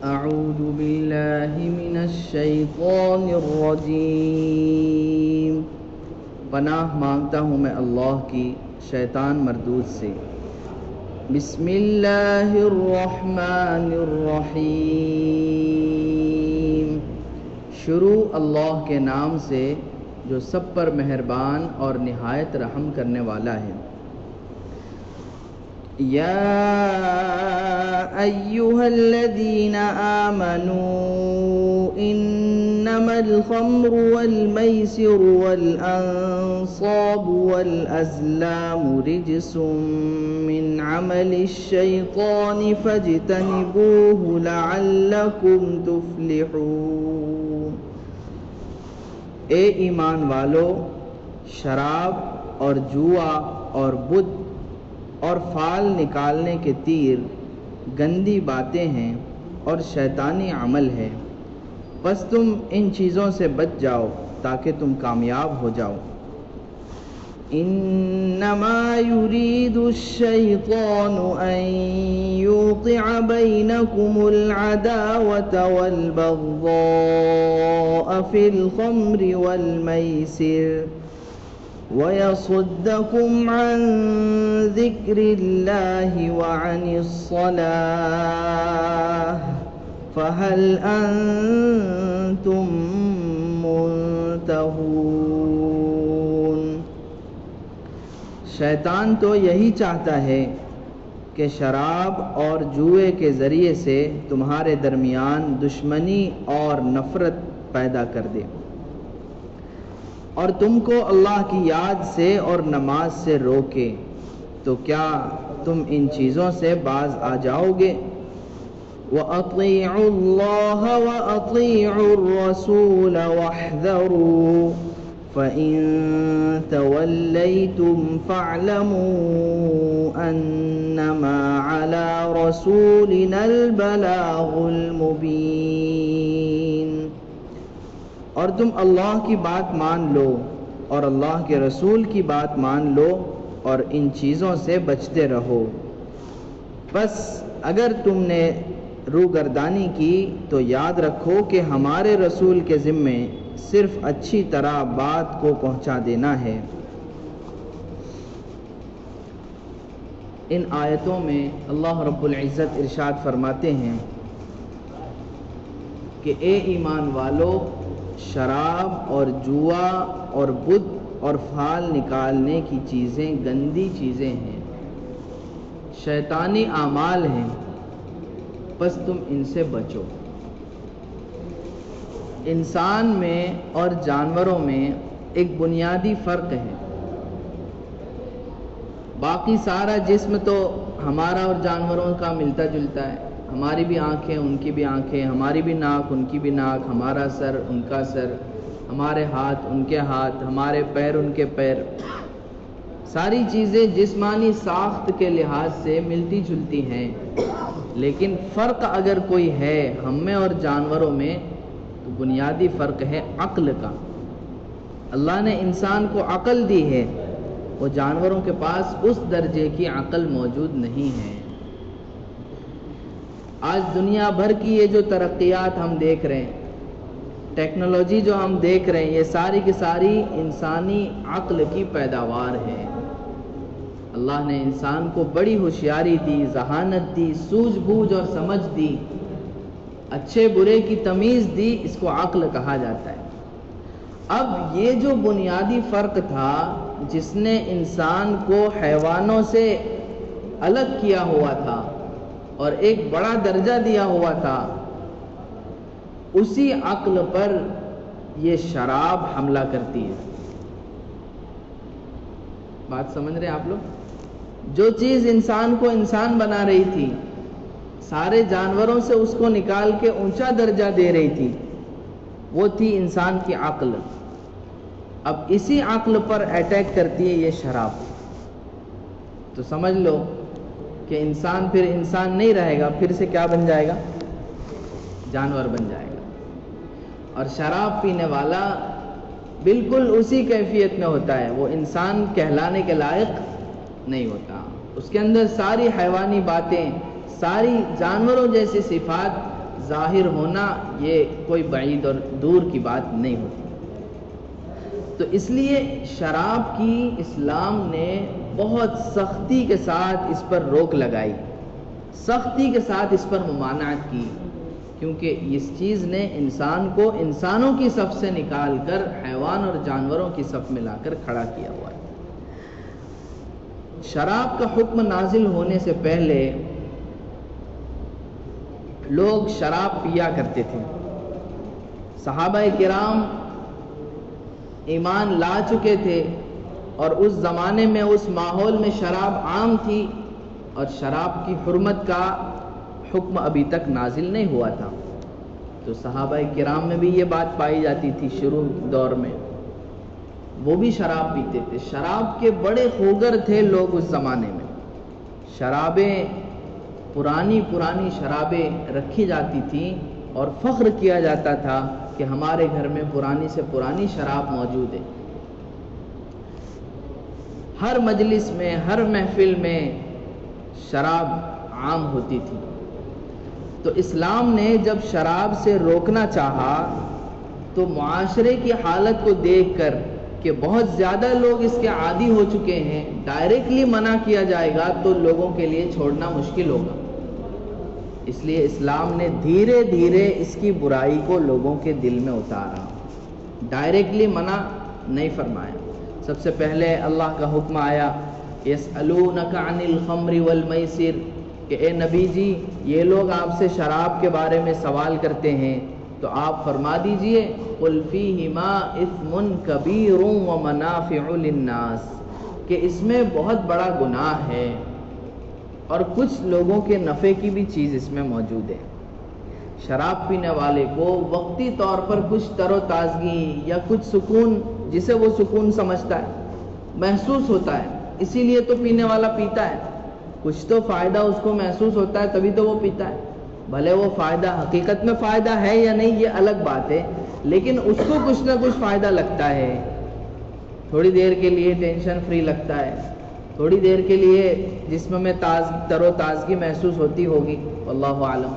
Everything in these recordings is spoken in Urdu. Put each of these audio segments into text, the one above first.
اعوذ باللہ من الشیطان الرجیم، پناہ مانگتا ہوں میں اللہ کی شیطان مردود سے۔ بسم اللہ الرحمن الرحیم، شروع اللہ کے نام سے جو سب پر مہربان اور نہایت رحم کرنے والا ہے۔ یا ایھا الذین آمنوا انما الخمر والمیسر والانصاب والازلام رجس من عمل الشیطان فاجتنبوه لعلکم تفلحون۔ اے ایمان والو، شراب اور جوا اور بت اور فال نکالنے کے تیر گندی باتیں ہیں اور شیطانی عمل ہے، پس تم ان چیزوں سے بچ جاؤ تاکہ تم کامیاب ہو جاؤ۔ انما يريد الشيطان ان يوقع بينكم العداوة والبغضاء في الخمر والميسر ويصدكم عن ذكر الله وعن الصلاة فهل أنتم منتهون۔ شیطان تو یہی چاہتا ہے کہ شراب اور جوئے کے ذریعے سے تمہارے درمیان دشمنی اور نفرت پیدا کر دے، اور تم کو اللہ کی یاد سے اور نماز سے روکے، تو کیا تم ان چیزوں سے باز آ جاؤ گے؟ وَأَطِيعُوا اللَّهَ وَأَطِيعُوا الرَّسُولَ وَاحْذَرُوا فَإِن تَوَلَّيْتُمْ فَاعْلَمُوا أَنَّمَا عَلَى رَسُولِنَا الْبَلَاغُ الْمُبِينُ۔ اور تم اللہ کی بات مان لو اور اللہ کے رسول کی بات مان لو اور ان چیزوں سے بچتے رہو۔ بس اگر تم نے روگردانی کی تو یاد رکھو کہ ہمارے رسول کے ذمے صرف اچھی طرح بات کو پہنچا دینا ہے۔ ان آیتوں میں اللہ رب العزت ارشاد فرماتے ہیں کہ اے ایمان والو، شراب اور جوا اور بت اور پھال نکالنے کی چیزیں گندی چیزیں ہیں، شیطانی اعمال ہیں، پس تم ان سے بچو۔ انسان میں اور جانوروں میں ایک بنیادی فرق ہے۔ باقی سارا جسم تو ہمارا اور جانوروں کا ملتا جلتا ہے، ہماری بھی آنکھیں ان کی بھی آنکھیں، ہماری بھی ناک ان کی بھی ناک، ہمارا سر ان کا سر، ہمارے ہاتھ ان کے ہاتھ، ہمارے پیر ان کے پیر، ساری چیزیں جسمانی ساخت کے لحاظ سے ملتی جلتی ہیں، لیکن فرق اگر کوئی ہے ہم میں اور جانوروں میں تو بنیادی فرق ہے عقل کا۔ اللہ نے انسان کو عقل دی ہے، وہ جانوروں کے پاس اس درجے کی عقل موجود نہیں ہے۔ آج دنیا بھر کی یہ جو ترقیات ہم دیکھ رہے ہیں، ٹیکنالوجی جو ہم دیکھ رہے ہیں، یہ ساری کی ساری انسانی عقل کی پیداوار ہے۔ اللہ نے انسان کو بڑی ہوشیاری دی، ذہانت دی، سوجھ بوجھ اور سمجھ دی، اچھے برے کی تمیز دی، اس کو عقل کہا جاتا ہے۔ اب یہ جو بنیادی فرق تھا جس نے انسان کو حیوانوں سے الگ کیا ہوا تھا اور ایک بڑا درجہ دیا ہوا تھا، اسی عقل پر یہ شراب حملہ کرتی ہے۔ بات سمجھ رہے ہیں آپ لوگ؟ جو چیز انسان کو انسان بنا رہی تھی، سارے جانوروں سے اس کو نکال کے اونچا درجہ دے رہی تھی، وہ تھی انسان کی عقل۔ اب اسی عقل پر اٹیک کرتی ہے یہ شراب، تو سمجھ لو کہ انسان پھر انسان نہیں رہے گا، پھر سے کیا بن جائے گا؟ جانور بن جائے گا۔ اور شراب پینے والا بالکل اسی کیفیت میں ہوتا ہے، وہ انسان کہلانے کے لائق نہیں ہوتا، اس کے اندر ساری حیوانی باتیں، ساری جانوروں جیسی صفات ظاہر ہونا یہ کوئی بعید اور دور کی بات نہیں ہوتی۔ تو اس لیے شراب کی اسلام نے بہت سختی کے ساتھ اس پر روک لگائی، سختی کے ساتھ اس پر ممانعت کی، کیونکہ اس چیز نے انسان کو انسانوں کی صف سے نکال کر حیوان اور جانوروں کی صف میں لا کر کھڑا کیا ہوا ہے۔ شراب کا حکم نازل ہونے سے پہلے لوگ شراب پیا کرتے تھے۔ صحابہ کرام ایمان لا چکے تھے اور اس زمانے میں اس ماحول میں شراب عام تھی، اور شراب کی حرمت کا حکم ابھی تک نازل نہیں ہوا تھا۔ تو صحابہ کرام میں بھی یہ بات پائی جاتی تھی شروع دور میں، وہ بھی شراب پیتے تھے۔ شراب کے بڑے خوگر تھے لوگ اس زمانے میں، شرابیں پرانی شرابیں رکھی جاتی تھیں اور فخر کیا جاتا تھا کہ ہمارے گھر میں پرانی سے پرانی شراب موجود ہے۔ ہر مجلس میں، ہر محفل میں شراب عام ہوتی تھی۔ تو اسلام نے جب شراب سے روکنا چاہا تو معاشرے کی حالت کو دیکھ کر کہ بہت زیادہ لوگ اس کے عادی ہو چکے ہیں، ڈائریکٹلی منع کیا جائے گا تو لوگوں کے لیے چھوڑنا مشکل ہوگا، اس لیے اسلام نے دھیرے دھیرے اس کی برائی کو لوگوں کے دل میں اتارا، ڈائریکٹلی منع نہیں فرمایا۔ سب سے پہلے اللہ کا حکم آیا یسألونک عن الخمر والمیسر، کہ اے نبی جی یہ لوگ آپ سے شراب کے بارے میں سوال کرتے ہیں تو آپ فرما دیجئے قل فیہما اثم کبیر ومنافع للناس، کہ اس میں بہت بڑا گناہ ہے اور کچھ لوگوں کے نفع کی بھی چیز اس میں موجود ہے۔ شراب پینے والے کو وقتی طور پر کچھ تر و تازگی یا کچھ سکون، جسے وہ سکون سمجھتا ہے، محسوس ہوتا ہے، اسی لیے تو پینے والا پیتا ہے، کچھ تو فائدہ اس کو محسوس ہوتا ہے تبھی تو وہ پیتا ہے، بھلے وہ فائدہ حقیقت میں فائدہ ہے یا نہیں یہ الگ بات ہے، لیکن اس کو کچھ نہ کچھ فائدہ لگتا ہے، تھوڑی دیر کے لیے ٹینشن فری لگتا ہے، تھوڑی دیر کے لیے جسم میں تر و تازگی محسوس ہوتی ہوگی، واللہ اعلم۔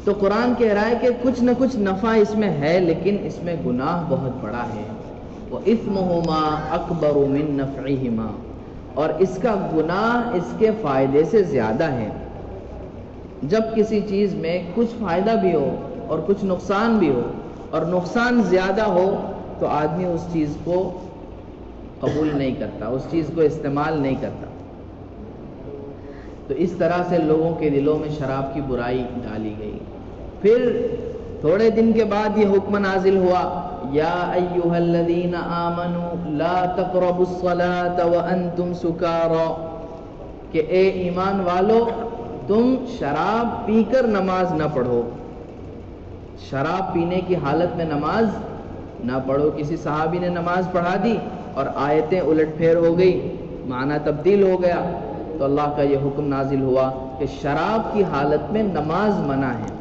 تو قرآن کہہ رہا ہے کہ کچھ نہ کچھ نفع اس میں ہے، لیکن اس میں گناہ بہت بڑا ہے، وَإِثْمُهُمَا أَكْبَرُ مِن نَفْعِهِمَا، اور اس کا گناہ اس کے فائدے سے زیادہ ہے۔ جب کسی چیز میں کچھ فائدہ بھی ہو اور کچھ نقصان بھی ہو اور نقصان زیادہ ہو تو آدمی اس چیز کو قبول نہیں کرتا، اس چیز کو استعمال نہیں کرتا۔ تو اس طرح سے لوگوں کے دلوں میں شراب کی برائی ڈالی گئی۔ پھر تھوڑے دن کے بعد یہ حکم نازل ہوا یا ایھا الذین آمنوا لا تقربوا الصلاة وانتم سکارى، کہ اے ایمان والو تم شراب پی کر نماز نہ پڑھو، شراب پینے کی حالت میں نماز نہ پڑھو۔ کسی صحابی نے نماز پڑھا دی اور آیتیں الٹ پھیر ہو گئی، معنی تبدیل ہو گیا، تو اللہ کا یہ حکم نازل ہوا کہ شراب کی حالت میں نماز منع ہے۔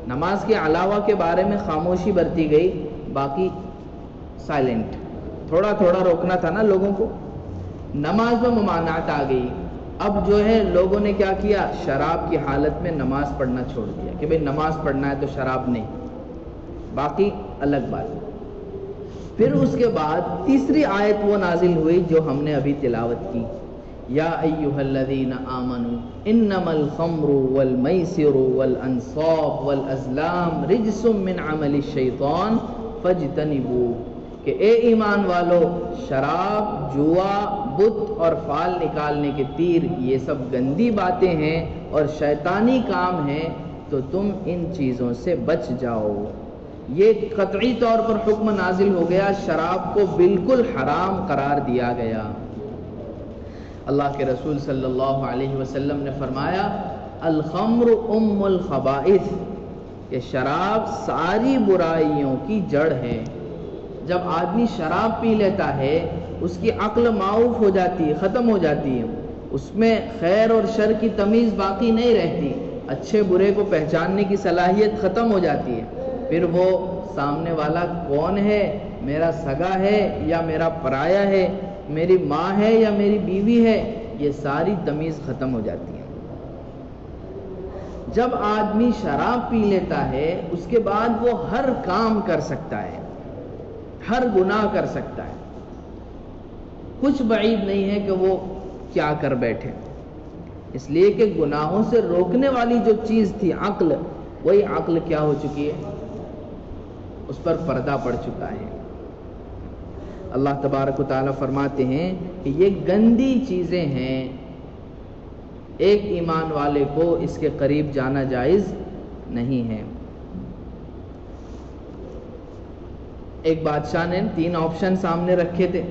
نماز کے علاوہ کے بارے میں خاموشی برتی گئی، باقی سائلنٹ، تھوڑا تھوڑا روکنا تھا نا لوگوں کو، نماز میں ممانعت آ گئی۔ اب جو ہے لوگوں نے کیا کیا، شراب کی حالت میں نماز پڑھنا چھوڑ دیا کہ بھئی نماز پڑھنا ہے تو شراب نہیں، باقی الگ بات۔ پھر اس کے بعد تیسری آیت وہ نازل ہوئی جو ہم نے ابھی تلاوت کی، یا ایھا الذین آمنوا انما الخمر والمیسر والانصاب والازلام رجس من عمل الشیطان فاجتنبوہ، کہ اے ایمان والو شراب، جوا، بت اور فال نکالنے کے تیر یہ سب گندی باتیں ہیں اور شیطانی کام ہیں، تو تم ان چیزوں سے بچ جاؤ۔ یہ قطعی طور پر حکم نازل ہو گیا، شراب کو بالکل حرام قرار دیا گیا۔ اللہ کے رسول صلی اللہ علیہ وسلم نے فرمایا الخمر ام الخبائث، کہ شراب ساری برائیوں کی جڑ ہے۔ جب آدمی شراب پی لیتا ہے اس کی عقل معوف ہو جاتی ہے، ختم ہو جاتی ہے، اس میں خیر اور شر کی تمیز باقی نہیں رہتی، اچھے برے کو پہچاننے کی صلاحیت ختم ہو جاتی ہے، پھر وہ سامنے والا کون ہے، میرا سگا ہے یا میرا پرایا ہے، میری ماں ہے یا میری بیوی ہے، یہ ساری تمیز ختم ہو جاتی ہے۔ جب آدمی شراب پی لیتا ہے اس کے بعد وہ ہر کام کر سکتا ہے، ہر گناہ کر سکتا ہے، کچھ بعید نہیں ہے کہ وہ کیا کر بیٹھے، اس لیے کہ گناہوں سے روکنے والی جو چیز تھی عقل، وہی عقل کیا ہو چکی ہے، اس پر پردہ پڑ چکا ہے۔ اللہ تبارک و تعالیٰ فرماتے ہیں کہ یہ گندی چیزیں ہیں، ایک ایمان والے کو اس کے قریب جانا جائز نہیں ہے۔ ایک بادشاہ نے 3 آپشن سامنے رکھے تھے،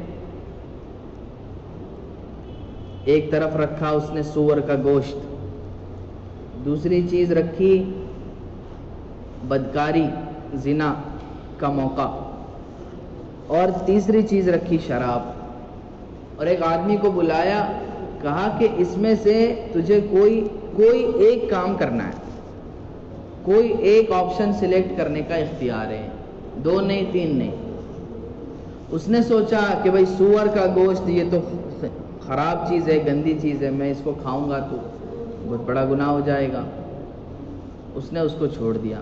ایک طرف رکھا اس نے سور کا گوشت، دوسری چیز رکھی بدکاری زنا کا موقع، اور تیسری چیز رکھی شراب، اور ایک آدمی کو بلایا، کہا کہ اس میں سے تجھے کوئی ایک کام کرنا ہے، کوئی ایک آپشن سلیکٹ کرنے کا اختیار ہے، 2 نہیں 3 نہیں۔ اس نے سوچا کہ بھئی سور کا گوشت یہ تو خراب چیز ہے، گندی چیز ہے، میں اس کو کھاؤں گا تو بہت بڑا گناہ ہو جائے گا، اس نے اس کو چھوڑ دیا۔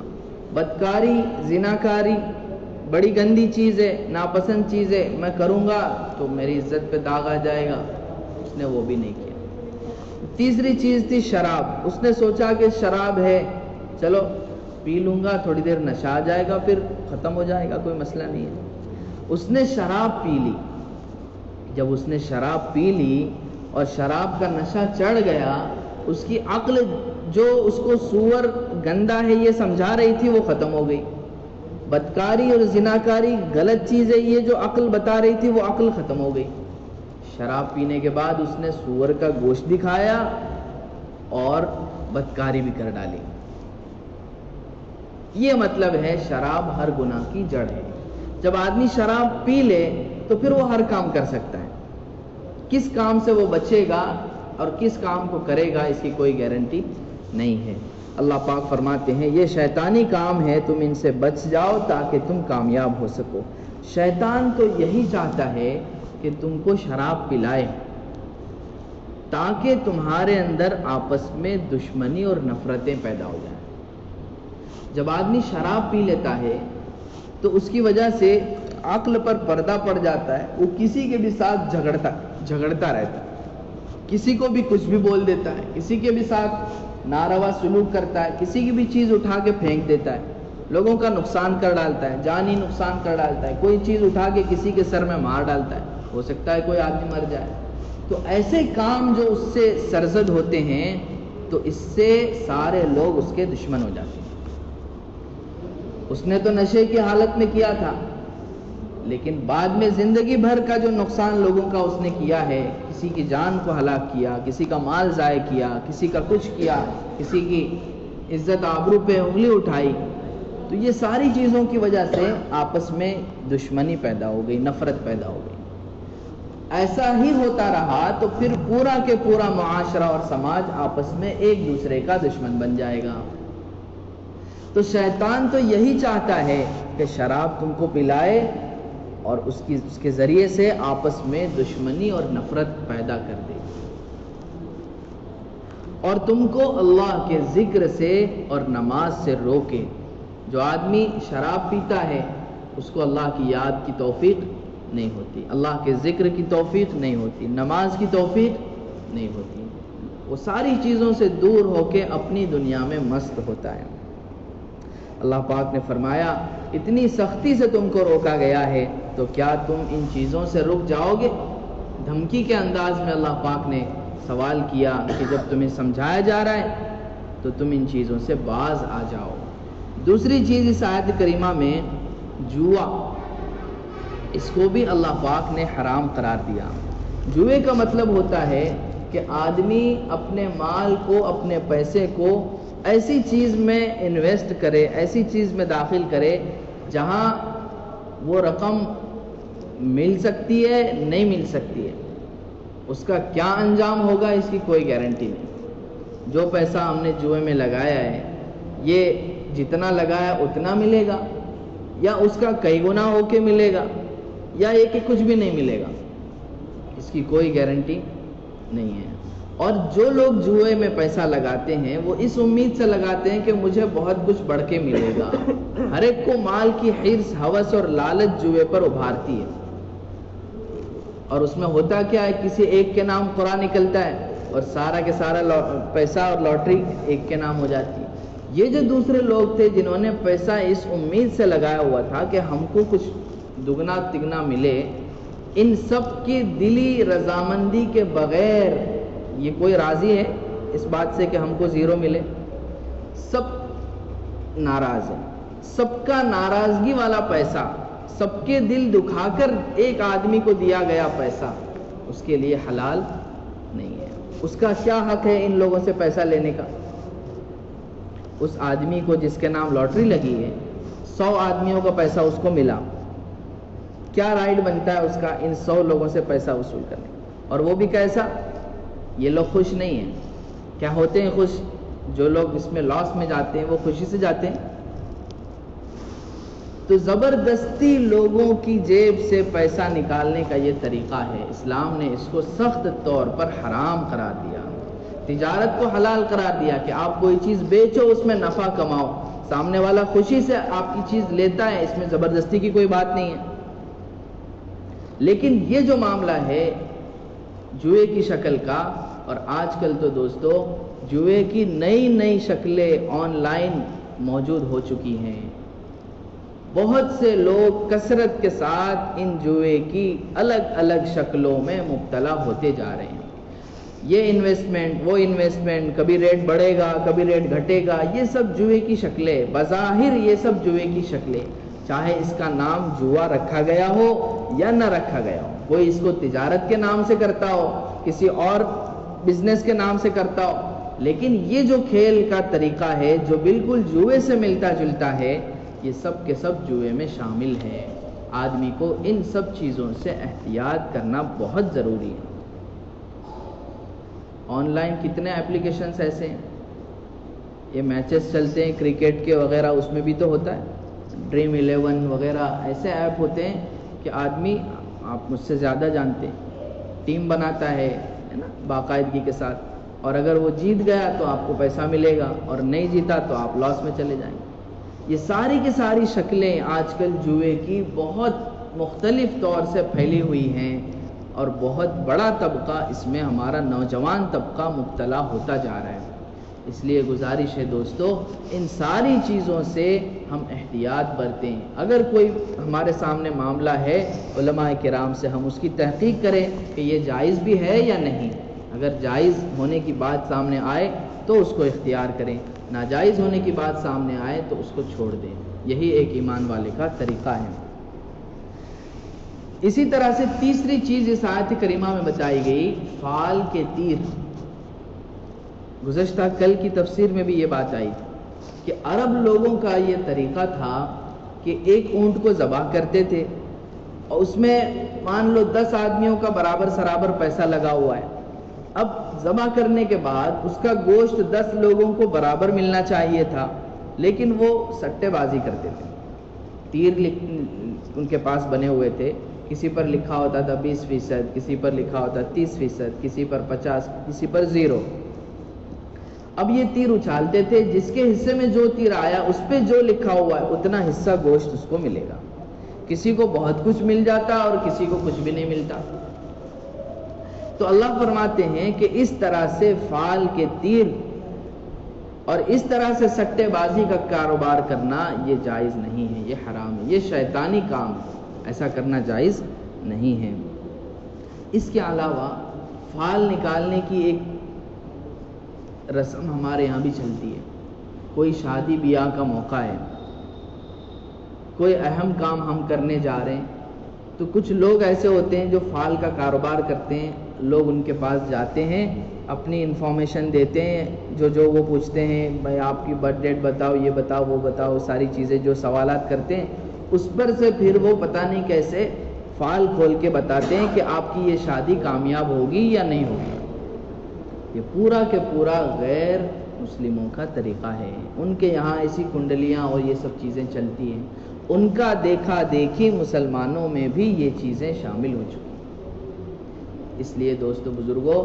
بدکاری زناکاری بڑی گندی چیز ہے، ناپسند چیز ہے، میں کروں گا تو میری عزت پہ داغ آ جائے گا، اس نے وہ بھی نہیں کیا۔ تیسری چیز تھی شراب، اس نے سوچا کہ شراب ہے، چلو پی لوں گا، تھوڑی دیر نشہ آ جائے گا، پھر ختم ہو جائے گا، کوئی مسئلہ نہیں ہے۔ اس نے شراب پی لی، جب اس نے شراب پی لی اور شراب کا نشہ چڑھ گیا، اس کی عقل جو اس کو سور گندا ہے یہ سمجھا رہی تھی وہ ختم ہو گئی، بدکاری اور زناکاری غلط چیز ہے یہ جو عقل بتا رہی تھی وہ عقل ختم ہو گئی۔ شراب پینے کے بعد اس نے سور کا گوشت دکھایا اور بدکاری بھی کر ڈالی۔ یہ مطلب ہے شراب ہر گناہ کی جڑ ہے۔ جب آدمی شراب پی لے تو پھر وہ ہر کام کر سکتا ہے، کس کام سے وہ بچے گا اور کس کام کو کرے گا اس کی کوئی گارنٹی نہیں ہے۔ اللہ پاک فرماتے ہیں یہ شیطانی کام ہے، تم ان سے بچ جاؤ تاکہ تم کامیاب ہو سکو۔ شیطان تو یہی چاہتا ہے کہ تم کو شراب پلائے تاکہ تمہارے اندر آپس میں دشمنی اور نفرتیں پیدا ہو جائیں۔ جب آدمی شراب پی لیتا ہے تو اس کی وجہ سے عقل پر پردہ پڑ جاتا ہے، وہ کسی کے بھی ساتھ جھگڑتا رہتا ہے، کسی کو بھی کچھ بھی بول دیتا ہے، کسی کے بھی ساتھ ناروا سلوک کرتا ہے، کسی کی بھی چیز اٹھا کے پھینک دیتا ہے، لوگوں کا نقصان کر ڈالتا ہے، جانی نقصان کر ڈالتا ہے، کوئی چیز اٹھا کے کسی کے سر میں مار ڈالتا ہے، ہو سکتا ہے کوئی آدمی مر جائے۔ تو ایسے کام جو اس سے سرزد ہوتے ہیں تو اس سے سارے لوگ اس کے دشمن ہو جاتے ہیں۔ اس نے تو نشے کی حالت میں کیا تھا، لیکن بعد میں زندگی بھر کا جو نقصان لوگوں کا اس نے کیا ہے، کسی کی جان کو ہلاک کیا، کسی کا مال ضائع کیا، کسی کا کچھ کیا، کسی کی عزت آبرو پہ انگلی اٹھائی، تو یہ ساری چیزوں کی وجہ سے آپس میں دشمنی پیدا ہو گئی، نفرت پیدا ہو گئی۔ ایسا ہی ہوتا رہا تو پھر پورا کے پورا معاشرہ اور سماج آپس میں ایک دوسرے کا دشمن بن جائے گا۔ تو شیطان تو یہی چاہتا ہے کہ شراب تم کو پلائے اور اس کے ذریعے سے آپس میں دشمنی اور نفرت پیدا کر دے، اور تم کو اللہ کے ذکر سے اور نماز سے روکے۔ جو آدمی شراب پیتا ہے اس کو اللہ کی یاد کی توفیق نہیں ہوتی، اللہ کے ذکر کی توفیق نہیں ہوتی، نماز کی توفیق نہیں ہوتی، وہ ساری چیزوں سے دور ہو کے اپنی دنیا میں مست ہوتا ہے۔ اللہ پاک نے فرمایا اتنی سختی سے تم کو روکا گیا ہے تو کیا تم ان چیزوں سے رک جاؤ گے؟ دھمکی کے انداز میں اللہ پاک نے سوال کیا کہ جب تمہیں سمجھایا جا رہا ہے تو تم ان چیزوں سے باز آ جاؤ۔ دوسری چیز اس آیت کریمہ میں جوا، اس کو بھی اللہ پاک نے حرام قرار دیا۔ جوئے کا مطلب ہوتا ہے کہ آدمی اپنے مال کو، اپنے پیسے کو ایسی چیز میں انویسٹ کرے، ایسی چیز میں داخل کرے جہاں وہ رقم مل سکتی ہے نہیں مل سکتی ہے، اس کا کیا انجام ہوگا اس کی کوئی گارنٹی نہیں۔ جو پیسہ ہم نے جوئے میں لگایا ہے یہ جتنا لگایا اتنا ملے گا، یا اس کا کئی گنا ہو کے ملے گا، یا یہ کہ کچھ بھی نہیں ملے گا، اس کی کوئی گارنٹی نہیں ہے۔ اور جو لوگ جوئے میں پیسہ لگاتے ہیں وہ اس امید سے لگاتے ہیں کہ مجھے بہت کچھ بڑھ کے ملے گا. ہر ایک کو مال کی حرص، ہوس اور لالچ جوئے پر ابھارتی ہے. اور اس میں ہوتا کیا ہے، کسی ایک کے نام قرآن نکلتا ہے اور سارا کے سارا پیسہ اور لاٹری ایک کے نام ہو جاتی ہے. یہ جو دوسرے لوگ تھے جنہوں نے پیسہ اس امید سے لگایا ہوا تھا کہ ہم کو کچھ دگنا تگنا ملے، ان سب کی دلی رضامندی کے بغیر یہ کوئی راضی ہے اس بات سے کہ ہم کو زیرو ملے؟ سب ناراض ہیں. سب کا ناراضگی والا پیسہ، سب کے دل دکھا کر ایک آدمی کو دیا گیا پیسہ اس کے لیے حلال نہیں ہے. اس کا کیا حق ہے ان لوگوں سے پیسہ لینے کا؟ اس آدمی کو جس کے نام لاٹری لگی ہے، 100 آدمیوں کا پیسہ اس کو ملا، کیا رائٹ بنتا ہے اس کا ان 100 لوگوں سے پیسہ وصول کرنے؟ اور وہ بھی کیسا؟ یہ لوگ خوش نہیں ہیں. کیا ہوتے ہیں خوش؟ جو لوگ اس میں لاس میں جاتے ہیں وہ خوشی سے جاتے ہیں. تو زبردستی لوگوں کی جیب سے پیسہ نکالنے کا یہ طریقہ ہے. اسلام نے اس کو سخت طور پر حرام قرار دیا. تجارت کو حلال قرار دیا کہ آپ کوئی چیز بیچو، اس میں نفع کماؤ، سامنے والا خوشی سے آپ کی چیز لیتا ہے، اس میں زبردستی کی کوئی بات نہیں ہے. لیکن یہ جو معاملہ ہے جوئے کی شکل کا، اور آج کل تو دوستو جوئے کی نئی نئی شکلیں آن لائن موجود ہو چکی ہیں. بہت سے لوگ کثرت کے ساتھ ان جوئے کی الگ الگ شکلوں میں مبتلا ہوتے جا رہے ہیں. یہ انویسٹمنٹ، وہ انویسٹمنٹ، کبھی ریٹ بڑھے گا کبھی ریٹ گھٹے گا، یہ سب جوئے کی شکلیں. بظاہر یہ سب جوئے کی شکلیں، چاہے اس کا نام جوا رکھا گیا ہو یا نہ رکھا گیا ہو. کوئی اس کو تجارت کے نام سے کرتا ہو، کسی اور بزنس کے نام سے کرتا ہو، لیکن یہ جو کھیل کا طریقہ ہے جو بالکل جوئے سے ملتا جلتا ہے، یہ سب کے سب جوئے میں شامل ہے. آدمی کو ان سب چیزوں سے احتیاط کرنا بہت ضروری ہے. آن لائن کتنے اپلیکیشنز ایسے ہیں، یہ میچز چلتے ہیں کرکٹ کے وغیرہ، اس میں بھی تو ہوتا ہے. ڈریم 11 وغیرہ ایسے ایپ ہوتے ہیں کہ آدمی، آپ مجھ سے زیادہ جانتے ہیں، ٹیم بناتا ہے نا باقاعدگی کے ساتھ، اور اگر وہ جیت گیا تو آپ کو پیسہ ملے گا اور نہیں جیتا تو آپ لاس میں چلے جائیں گے. یہ ساری کی ساری شکلیں آج کل جوئے کی بہت مختلف طور سے پھیلی ہوئی ہیں، اور بہت بڑا طبقہ اس میں ہمارا نوجوان طبقہ مبتلا ہوتا جا رہا ہے. اس لیے گزارش ہے دوستو، ان ساری چیزوں سے ہم احتیاط برتیں. اگر کوئی ہمارے سامنے معاملہ ہے علماء کرام سے ہم اس کی تحقیق کریں کہ یہ جائز بھی ہے یا نہیں. اگر جائز ہونے کی بات سامنے آئے تو اس کو اختیار کریں، ناجائز ہونے کی بات سامنے آئے تو اس کو چھوڑ دیں. یہی ایک ایمان والے کا طریقہ ہے. اسی طرح سے تیسری چیز اس آیت کریمہ میں بتائی گئی، فال کے تیر. گزشتہ کل کی تفسیر میں بھی یہ بات آئی کہ عرب لوگوں کا یہ طریقہ تھا کہ ایک اونٹ کو ذبح کرتے تھے اور اس میں مان لو 10 آدمیوں کا برابر سرابر پیسہ لگا ہوا ہے. اب ذبح کرنے کے بعد اس کا گوشت 10 لوگوں کو برابر ملنا چاہیے تھا، لیکن وہ سٹے بازی کرتے تھے. تیر ان کے پاس بنے ہوئے تھے، کسی پر لکھا ہوتا تھا 20%، کسی پر لکھا ہوتا 30%، کسی پر 50، کسی پر 0. اب یہ تیر اچھالتے تھے، جس کے حصے میں جو تیر آیا اس پہ جو لکھا ہوا ہے اتنا حصہ گوشت اس کو ملے گا. کسی کو بہت کچھ مل جاتا اور کسی کو کچھ بھی نہیں ملتا. تو اللہ فرماتے ہیں کہ اس طرح سے فال کے تیر اور اس طرح سے سٹے بازی کا کاروبار کرنا یہ جائز نہیں ہے، یہ حرام ہے، یہ شیطانی کام ہے، ایسا کرنا جائز نہیں ہے. اس کے علاوہ فال نکالنے کی ایک رسم ہمارے یہاں بھی چلتی ہے. کوئی شادی بیاہ کا موقع ہے، کوئی اہم کام ہم کرنے جا رہے ہیں، تو کچھ لوگ ایسے ہوتے ہیں جو فال کا کاروبار کرتے ہیں. لوگ ان کے پاس جاتے ہیں، اپنی انفارمیشن دیتے ہیں، جو وہ پوچھتے ہیں، بھائی آپ کی برتھ ڈیٹ بتاؤ، یہ بتاؤ، وہ بتاؤ، ساری چیزیں جو سوالات کرتے ہیں اس پر سے پھر وہ پتہ نہیں کیسے فال کھول کے بتاتے ہیں کہ آپ کی یہ شادی کامیاب ہوگی یا نہیں ہوگی. یہ پورا کے پورا غیر مسلموں کا طریقہ ہے. ان کے یہاں ایسی کنڈلیاں اور یہ سب چیزیں چلتی ہیں، ان کا دیکھا دیکھی مسلمانوں میں بھی یہ چیزیں شامل ہو چکی ہیں. اس لیے دوستو بزرگوں،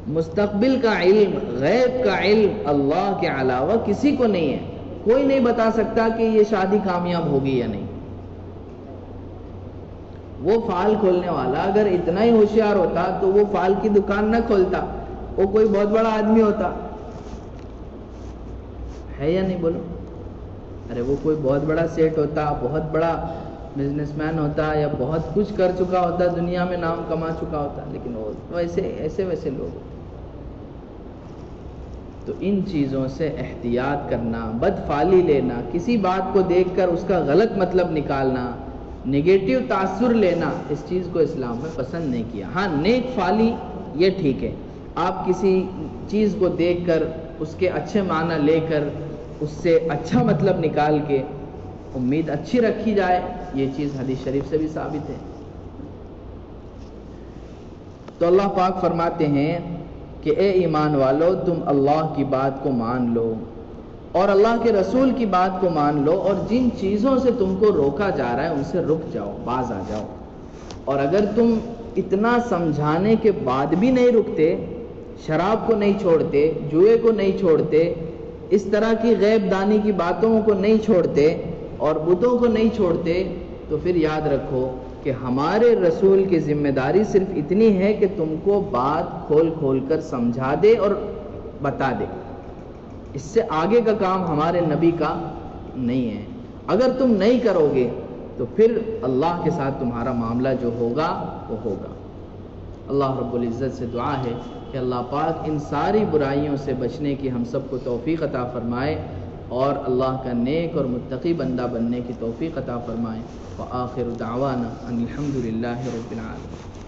مستقبل کا علم، غیب کا علم اللہ کے علاوہ کسی کو نہیں ہے. کوئی نہیں بتا سکتا کہ یہ شادی کامیاب ہوگی یا نہیں. وہ فال کھولنے والا اگر اتنا ہی ہوشیار ہوتا تو وہ فال کی دکان نہ کھولتا، وہ کوئی بہت بڑا آدمی ہوتا ہے یا نہیں بولو؟ ارے وہ کوئی بہت بڑا سیٹ ہوتا، بہت بڑا بزنس مین ہوتا، یا بہت کچھ کر چکا ہوتا، دنیا میں نام کما چکا ہوتا، لیکن وہ ایسے لوگ. تو ان چیزوں سے احتیاط کرنا، بد فالی لینا، کسی بات کو دیکھ کر اس کا غلط مطلب نکالنا، نگیٹو تاثر لینا، اس چیز کو اسلام میں پسند نہیں کیا. ہاں نیک فالی یہ ٹھیک ہے، آپ کسی چیز کو دیکھ کر اس کے اچھے معنی لے کر اس سے اچھا مطلب نکال کے امید اچھی رکھی جائے، یہ چیز حدیث شریف سے بھی ثابت ہے. تو اللہ پاک فرماتے ہیں کہ اے ایمان والو تم اللہ کی بات کو مان لو اور اللہ کے رسول کی بات کو مان لو، اور جن چیزوں سے تم کو روکا جا رہا ہے ان سے رک جاؤ، باز آ جاؤ. اور اگر تم اتنا سمجھانے کے بعد بھی نہیں رکتے، شراب کو نہیں چھوڑتے، جوئے کو نہیں چھوڑتے، اس طرح کی غیب دانی کی باتوں کو نہیں چھوڑتے اور بتوں کو نہیں چھوڑتے، تو پھر یاد رکھو کہ ہمارے رسول کی ذمہ داری صرف اتنی ہے کہ تم کو بات کھول کھول کر سمجھا دے اور بتا دے. اس سے آگے کا کام ہمارے نبی کا نہیں ہے. اگر تم نہیں کرو گے تو پھر اللہ کے ساتھ تمہارا معاملہ جو ہوگا وہ ہوگا. اللہ رب العزت سے دعا ہے کہ اللہ پاک ان ساری برائیوں سے بچنے کی ہم سب کو توفیق عطا فرمائے اور اللہ کا نیک اور متقی بندہ بننے کی توفیق عطا فرمائے. وآخر دعوانا ان الحمد للہ رب العالمین.